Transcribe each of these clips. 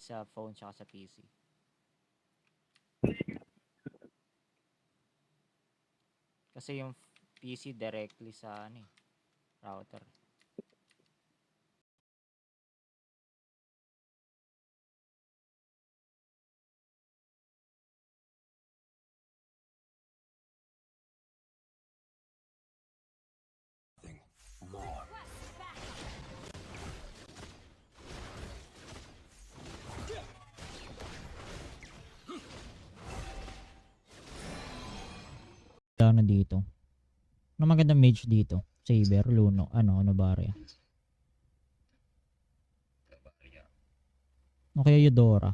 sa phone tsaka sa PC. Kasi yung PC directly sa router. Wala na dito. Ano magandang mage dito? Saber, Luno, Novaria. O kaya Eudora.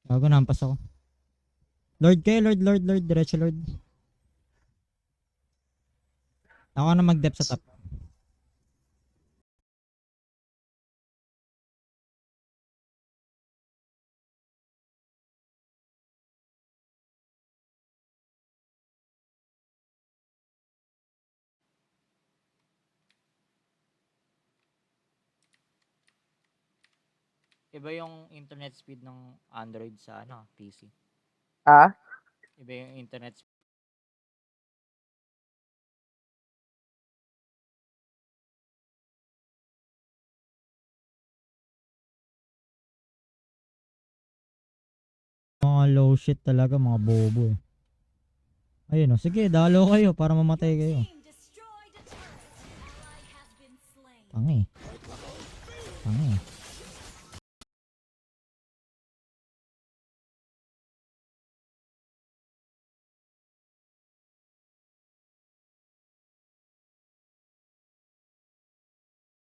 Gago, nampas ako. Lord kayo, Lord. Diretso Lord. Ako na mag-dep sa top. Iba yung internet speed ng Android sa PC. Ah? Iba yung internet speed. Mga low shit talaga, mga bobo eh. Ayun o, sige, dalo kayo para mamatay kayo. Tangi.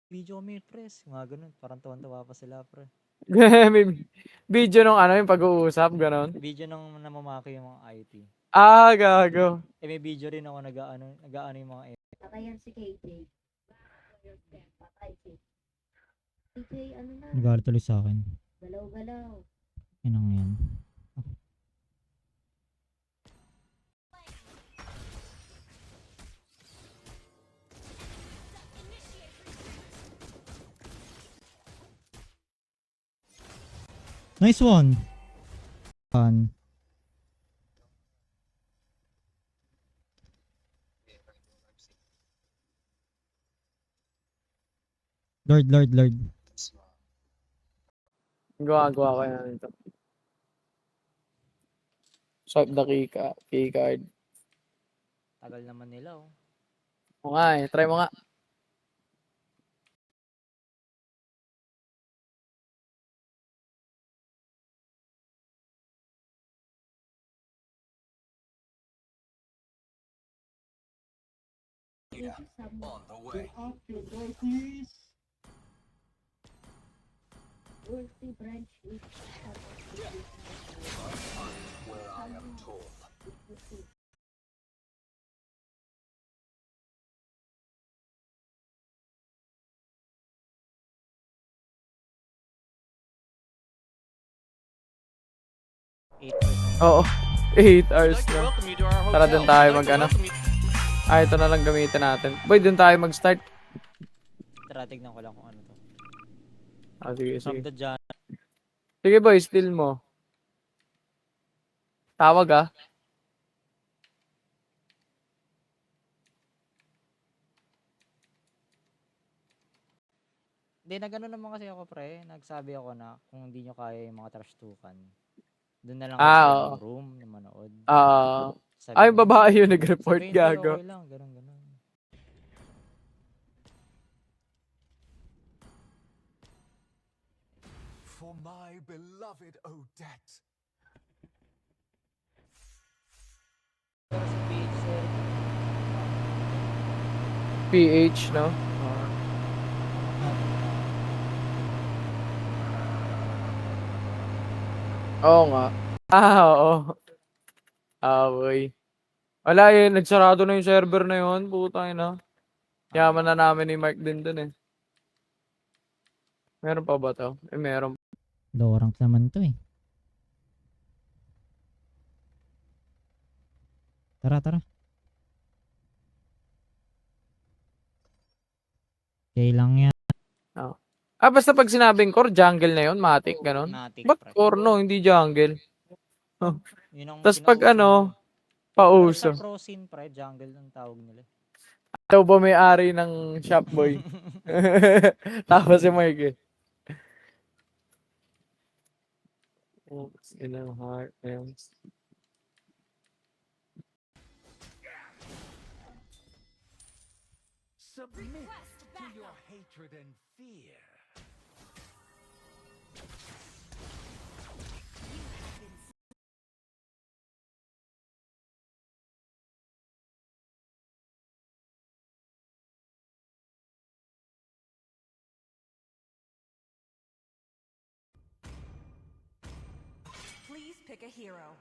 Video may press, mga ganun. Parang tuwan-tuwa pa sila, pre. May video nung yung pag-uusap, ganon. Video nang namamaki yung mga IT. Ah, gago. May video rin ako nag-aano yung mga Patayan si KJ. Patay si KJ, ano na? Nagalit tuloy sa akin. Galaw-galaw. Inang yan. Nice one. Fun. Lord. Gawa ko yan ito. Swipe the key card. tagal naman nila, oh. O nga try mo nga. On the way. Ulti branch is Where I am told. Oo. 8 hours na. Tara dun tayo ito na lang gamitin natin. Boy, dun tayo mag-start. Tara, tignan ko lang kung ano to. Sige. From the Jan. Sige boy, steal mo. Tawag Hindi, nagano naman kasi ako, pre. Nagsabi ako na kung hindi nyo kaya yung mga trash tukan, doon na lang kayo sa oo. room na manood. Ay, babae yun nag-report, sabihin, gago. Okay lang, ganun. For my beloved Odette. PH, no? Oo nga. Oo. Boy. Wala eh, nagsarado na yung server na yun. Putang ina. Yaman na namin ni Mark din dun eh. Meron pa ba to? Meron. Low rank naman to eh. Tara, tara. Okay lang yan. Basta pag sinabing core, jungle na yun, matic, ganun. Matic, Ba't pre. core no, hindi jungle? Yun ang Tas pag pinauso ano, nila. Pero pauso. sa pro scene, pre, jungle ang tawag nila. Daw ba may-ari ng shop boy? Tapos si Mike eh. Oops, in a heart, Submit to your hatred and fear. Please pick a hero.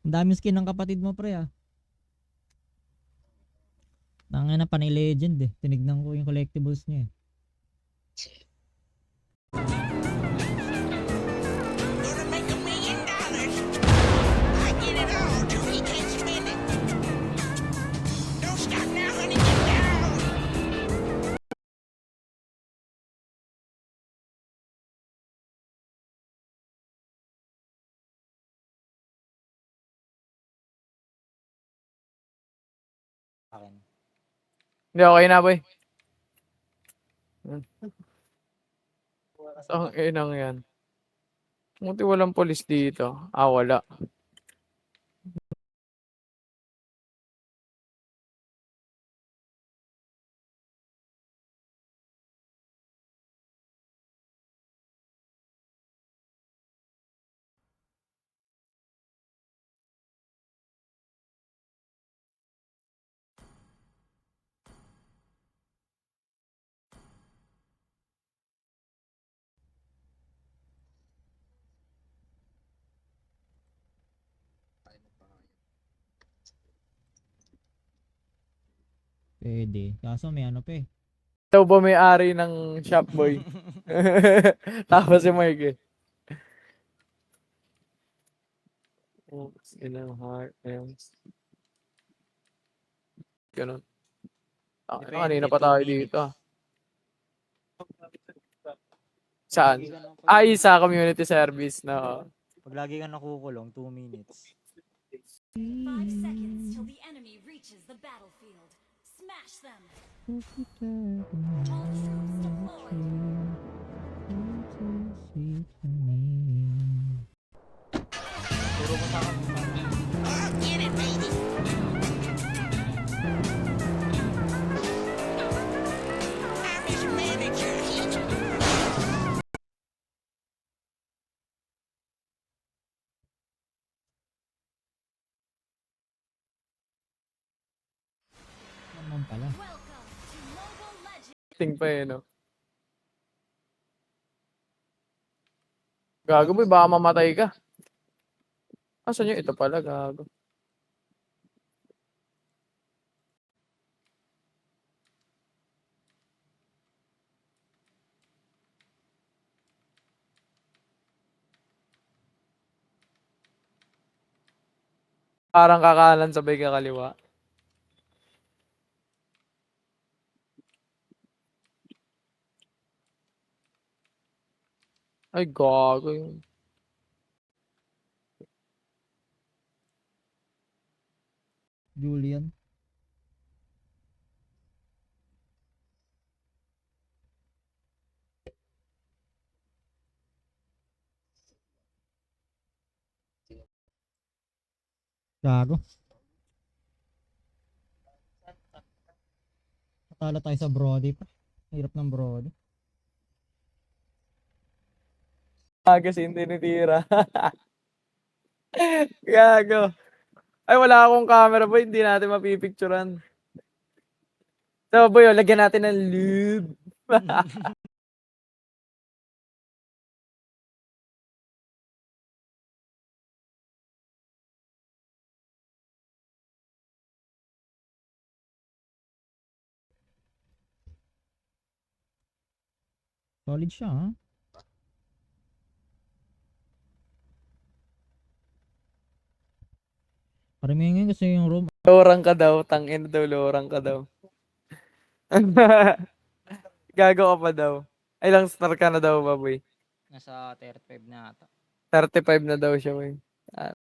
Ang dami skin ng kapatid mo, pre, ah. Tangina na, panay legend eh. Tinignan ko yung collectibles niya eh. Gonna make $1 million. I get it all till he can't spend it. Don't stop now, honey, get down. Akin. Hindi, okay na boy. Ang inang yan. Buti walang polis dito. Wala. Pwede. Kaso may ano pa eh. Daw ba may-ari ng shop boy? Tapos si Mike eh. Oops, in a heart, ganun. Kanina pa tayo dito. Saan? Sa community service na. Pag lagi ka nakukulong, 2 minutes. 5 seconds till the enemy reaches the battlefield. Smash them. All troops deployed. Puro ko sa akin. Get it, baby. I'm his manager. He's Naman pala. Welcome to Mobile Legends. Ting pa eh, no? Gago boy, baka mamatay ka. Asan yun? Ito pala, gago. Parang kakanan sabay kakaliwa. Ay, gago yun. Julian. Gago. Natalo tayo sa Brody pa. Hirap ng Brody. Kasi hindi tinitira. Gago. Ay, wala akong camera boy, hindi natin mapipicturean. So, boy, oh, lagyan natin ng lube. Solid siya, ha? Parang kasi yung room. Lorang ka daw. Tangin daw, lorang ka daw. Gago ka pa daw. Ay, lang star ka na daw, baboy. Nasa 35 na ata. 35 na daw siya, boy. Ah,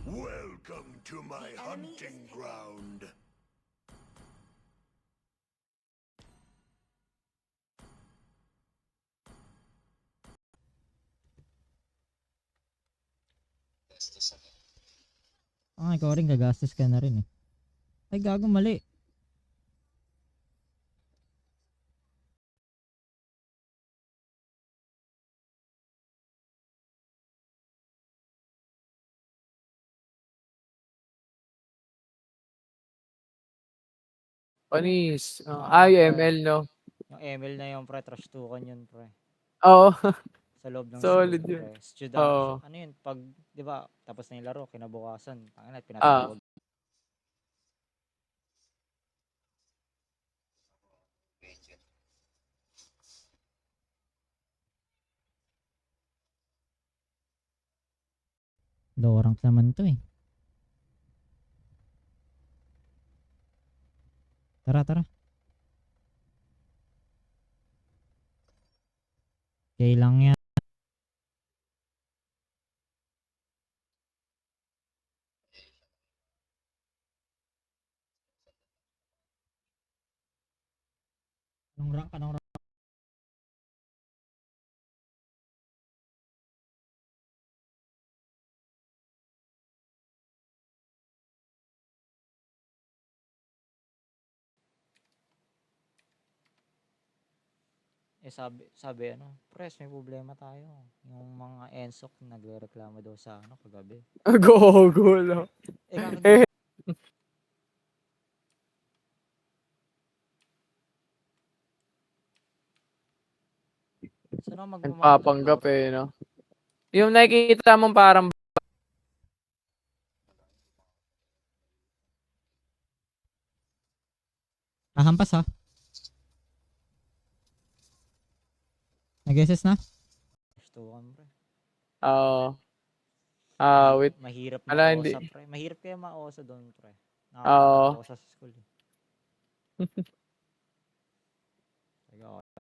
Welcome to my hunting ground. Ikaw rin gagastos ka na rin eh. Ay, gago, mali. panis. IML, no? Yung ML na yung pre, trash tukan yun pre. Oo. Sa loob ng Solid school yun. pre. Student, Oo. ano yun, pag, di ba, tapos na yung laro, kinabukasan, tangina, Ah. pinatawag. Low rank naman to eh. Tara, tara. Okay lang yan. Anong rank? Anong rank? Sabi ano, pres, may problema tayo. Yung mga ensok nagrereklamo daw sa ano kagabi. Gogo, no? Kakagabi. Sana magmamahal. Papanggap eh, no? Yung nakikita mong parang Hampas ha. Nag-SS na? Trash tukan pre. wait. Mahirap Ala, hindi. ma-OSA pre. Mahirap kaya ma-OSA doon pre. Oo. Nakakapag-OSA sa school. Sige, okay.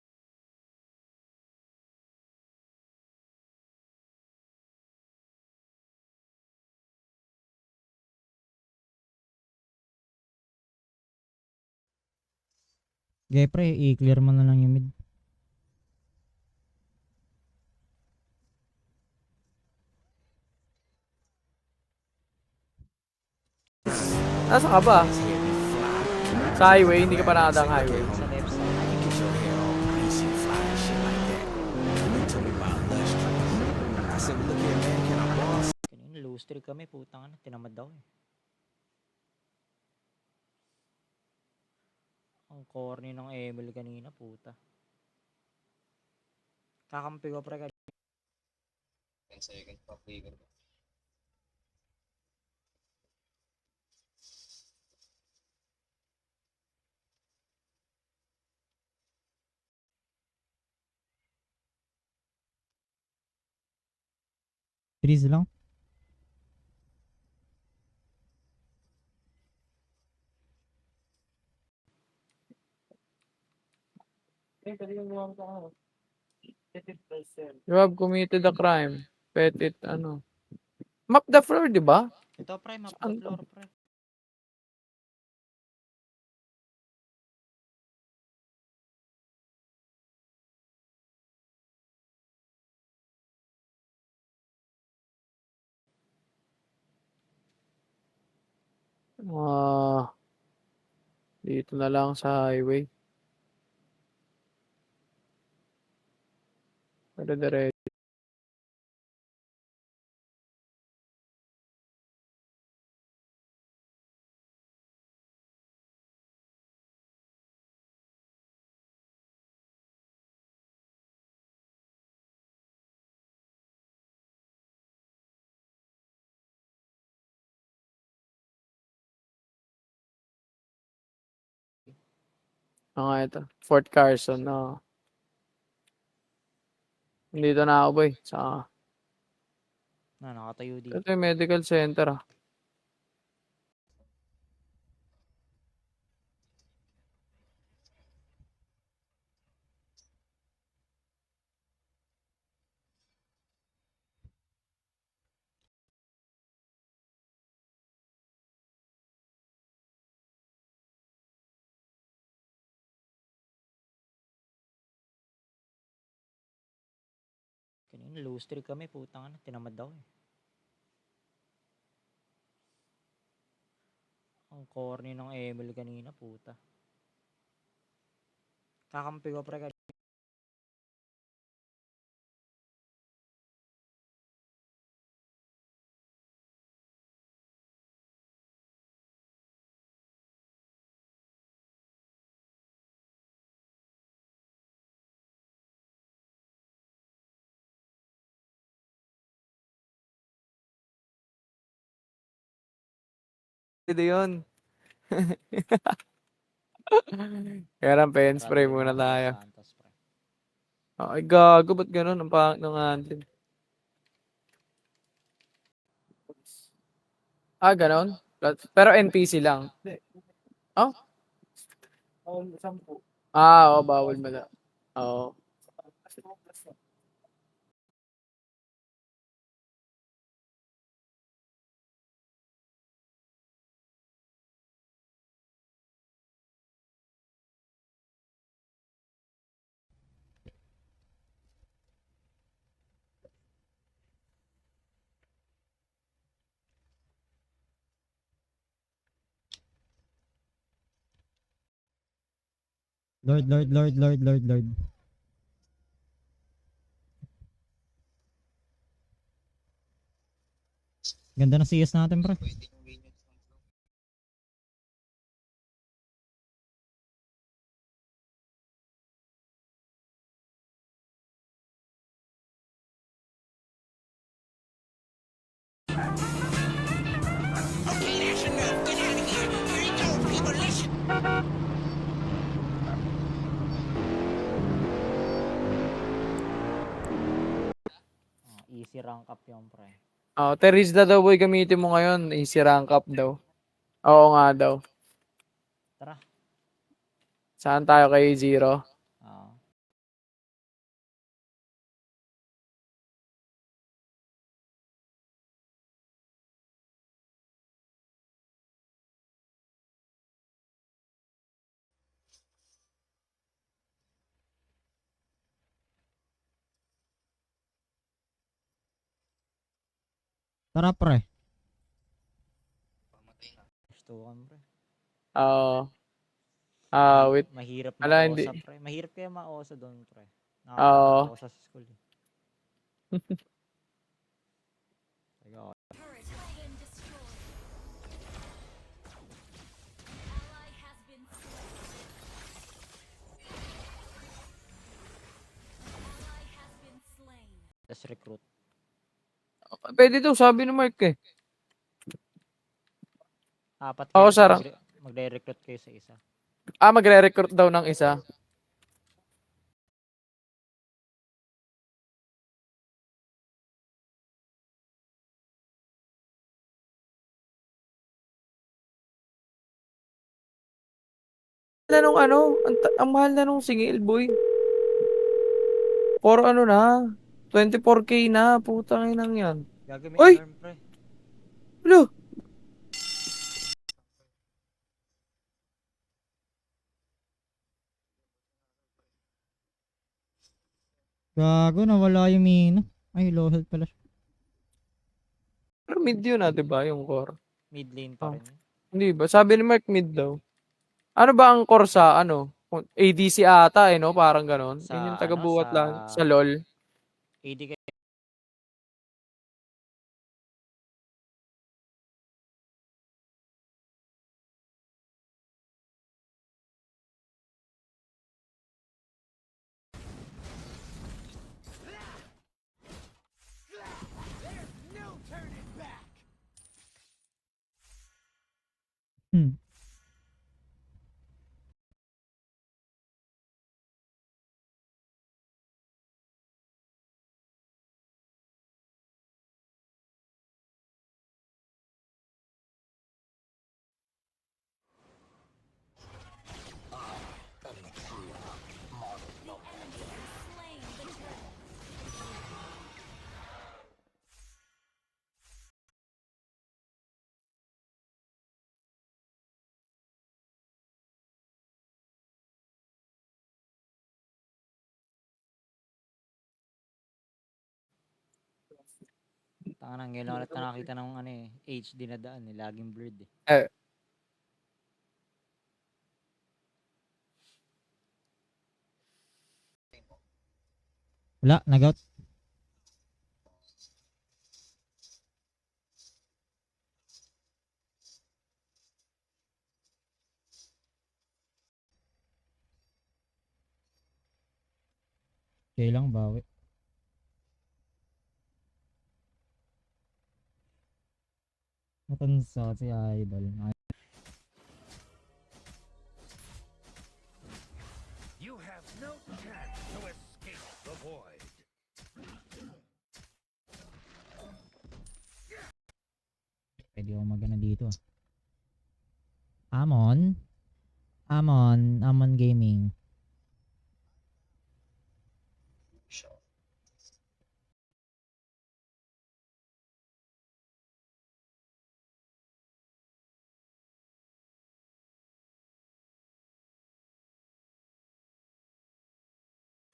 Okay pre, i-clear mo na lang yung mid. Nasa ka ba? Sa highway, hindi ka pa nakadang highway. Sa left side. Kanina low streak kami, putang ano, tinamad daw eh. Ang corny ng Emil kanina, puta. Kakampi ko pre. Freeze lang. You have committed a crime. Petit, ano. Map the floor, di ba? Ito, pre, map the Saan to? floor, pre. Ah, dito na lang sa highway. Dire-diretso. Ito. Fort Carson, no. Dito na ako, boy. Nakatayo dito. Ito yung medical center, ah. Kanina, low streak kami, putang ano, tinamad ako eh. Ang corny ng Emil kanina, puta. Kakampi ko, pre, Dito yun. Kaya lang, pen spray muna tayo. Santos, pre. Ay, gago. Ba't ganun? Ang pangit ng handle. Ganon? Pero NPC lang. Oh? Oo, bawal mo na. Oo. Lord, Lord, Lord, Lord, Lord, Lord. Ganda ng CS natin, pre. Okay, that's enough. Get out of here. Here you go, people. Listen. Easy rank up yung pre. Terizda daw, boy, gamitin mo ngayon. Easy rank up daw. Oo nga daw. Tara. Saan tayo kay Zero? Oo. Tara, pre. Gustuhan, pre. Oo. Wait. Mahirap Ala, na hindi. osa, pre. Mahirap kaya ma-osa doon, pre. Oo. Nakakatawa sa school. Eh. Teka, Turret has been destroyed. Ally has been slain. Ally has been slain. let's recruit. Pwede daw, sabi ni Mark eh. Apat Oo, kayo, sarang. magre-recruit kayo sa isa. Magre-recruit daw ng isa. Na nung ano, ang mahal na nung singil, boy. For ano na, 24k na, putang inang yan. Gagawin Uy! alarm, pre. Hello? Gago, nawala yung mina. Ay, low health pala siya. Pero mid yun di ba, yung core? Mid lane pa Oh. rin. Hindi ba? Sabi ni Mark mid daw. Ano ba ang core sa ano? ADC ata no? Parang ganon. Sa Yun yung ano, taga-buhat sa- lang. Sa LOL. AD kayo. No turning back. Hmm. Slain the turtle. Tangan ngayon lang ulit na nakita ng ano eh, HD na daan eh, laging blurred eh. Eh, Wala, nag-out. Okay lang, bawi. Matansa si Idol. You have no chance to escape the void. Pwede ako magana dito ah. Amon? Amon Gaming.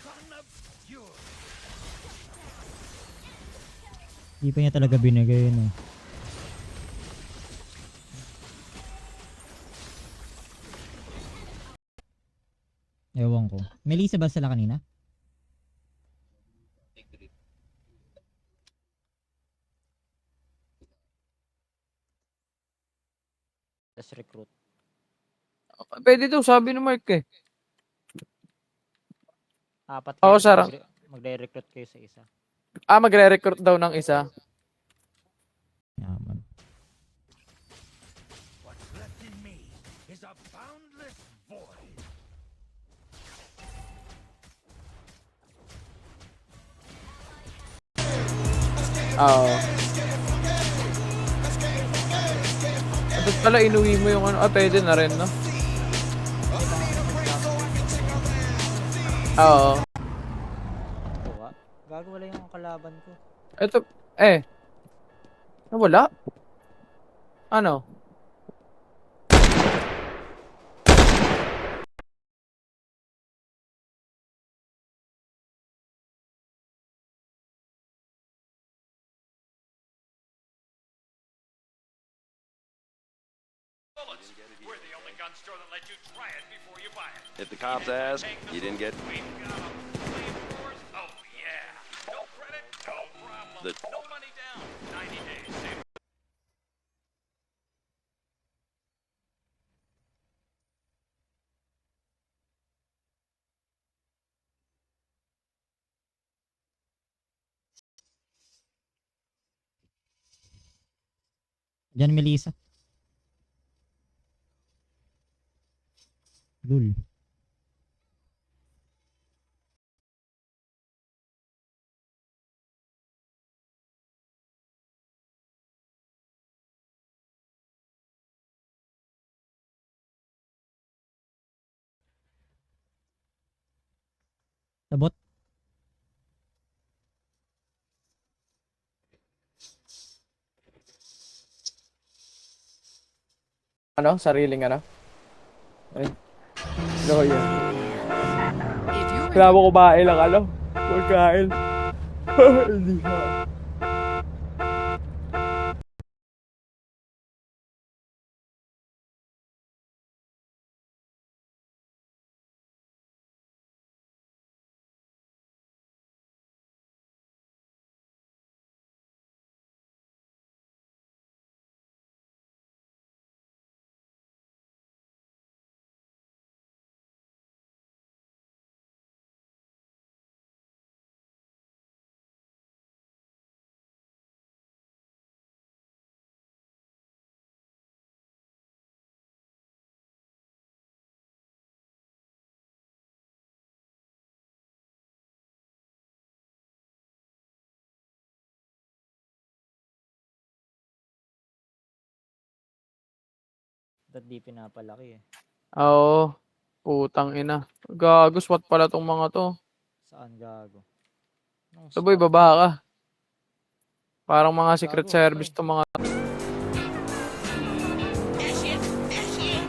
Son of fury. Di pa niya talaga binigay yun eh. Ewan ko. Melissa ba sila kanina? Tapos recruit. pwede daw, sabi ni Mark eh. Apat Oo, kayo, sarang. magre-recruit kayo sa isa. Magre-recruit daw ng isa. Yaman. What's left in me is a boundless void. Oo. Ba't pala inuwi mo yung ano? Pwede na rin, no? Oo. Kuha. Gago wala yung kalaban ko. Ito, nawala? Ano? We're the only gun store that lets you try it before you buy it. If the cops ask, you didn't get We've got a flamethrowers. Oh yeah. No credit, no problem. The- No money down. 90 days. Save Diyan Melissa. Lul. Sabot. sariling ano. Ay. Ano yun? Kailangan mo kumain lang pagkain. Hindi na. Ba't di pinapalaki eh? Oo. Putang ina. Gago, SWAT pala tong mga to. Saan gago? Anong Saboy, SWAT? baba ka. Parang mga secret Gago, service pre. tong mga to. That's it. That's it.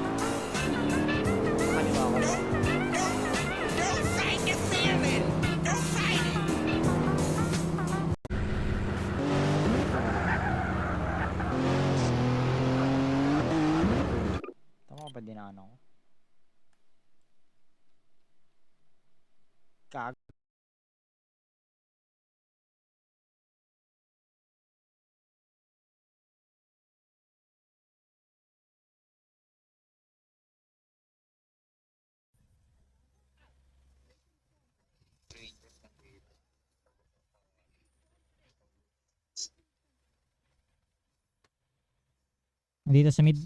Kaliwa ko. Don't fight the feeling. Don't fight it. Tama ba dinaan ako? Kag. Dito sa mid.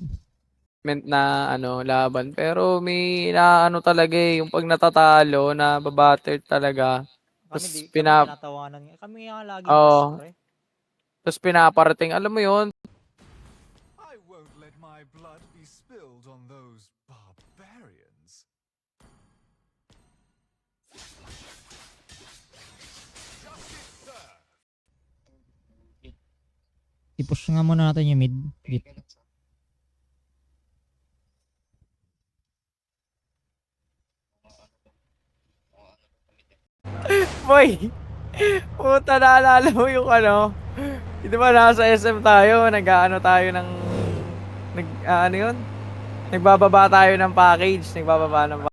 Na laban. Pero may ano talaga eh, yung pag natatalo na babatter talaga. Kami Tapos di, kami pinap tinatawanan nga. Kami nga lagi Oo. pre. Tapos pinaparating, alam mo yun, I won't let my blood be spilled on those barbarians. Justice served. I-push nga muna natin yung mid. Deep. boy, puta naalala mo yung di ba nasa SM tayo, nag-ano tayo ng, ano yun? Nagbababa tayo ng package, nagbababa ng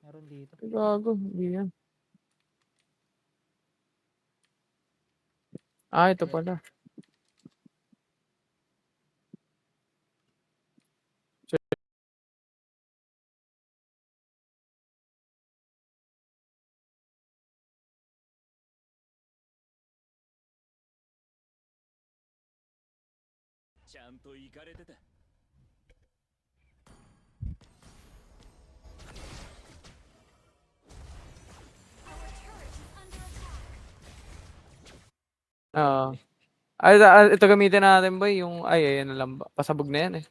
Meron dito. Gago, hindi yan. Ah, ito pala. Oo. Ito gamitin natin boy, yung, ayan na lang ba? Pasabog na yan eh.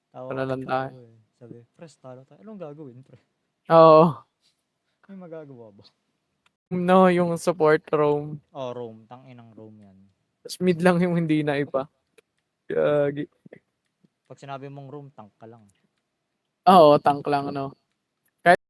Tawa Wala lang ko tayo. eh. Sabi, press talo tayo. Anong gagawin pre? Oo. May magagawa ba? No, yung support roam. Oh, roam. Tangin ng roam yan. Tapos mid lang yung hindi na iba. Gagi. Pag sinabi mong roam, tank ka lang. Oo, tank lang